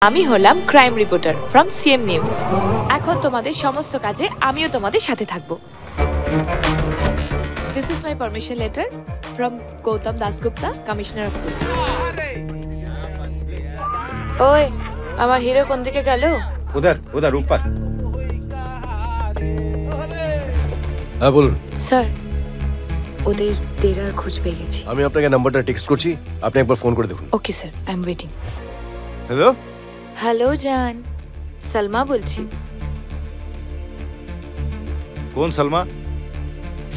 আমি হলাম crime reporter from CM news. এখন তোমাদের সমস্ত কাজে আমিও তোমাদের সাথে থাকব। This is my permission letter from Gautam Dasgupta, commissioner of police. ওই আমার হিরো কোন দিকে গেল? उधर उधर ऊपर। হ্যাঁ বলুন। স্যার, ওদের ডেরার খোঁজ পেয়ে গেছি। আমি আপনাকে নাম্বারটা টেক্সট করছি, আপনি একবার ফোন করে দেখুন। Okay sir, I am waiting. Hello hello জান, সালমা বলছি। कौन सलमा?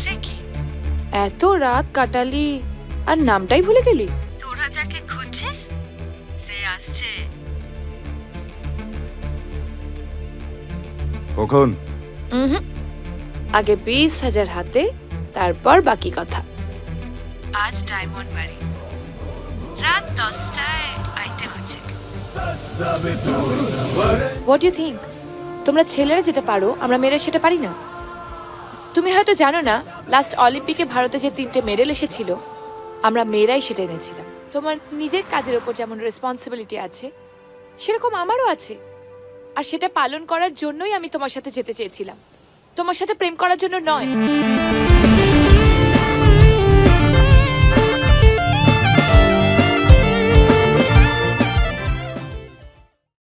সে কি এত রাত কাটালি আর নামটাই ভুলে গেলি? তোরা যাকে খুঁজছিস সে আসছে। কখন? আগে 20,000 হাতে, তারপর বাকি কথা। আজ ডায়মন্ড বাড়ি রাত 10টায় আইটেম আছে। What you think? তোমরা ছেলেরা যেটা পারো আমরা মেয়েরা সেটা পারি না? তুমি হয়তো জানো না, লাস্ট অলিম্পিকে ভারতে যে 3টে মেডেল এসেছিল আমরা মেয়েরাই সেটা এনেছিলাম। তোমার নিজের কাজের ওপর যেমন রেসপন্সিবিলিটি আছে সেরকম আমারও আছে, আর সেটা পালন করার জন্যই আমি তোমার সাথে যেতে চেয়েছিলাম, তোমার সাথে প্রেম করার জন্য নয়।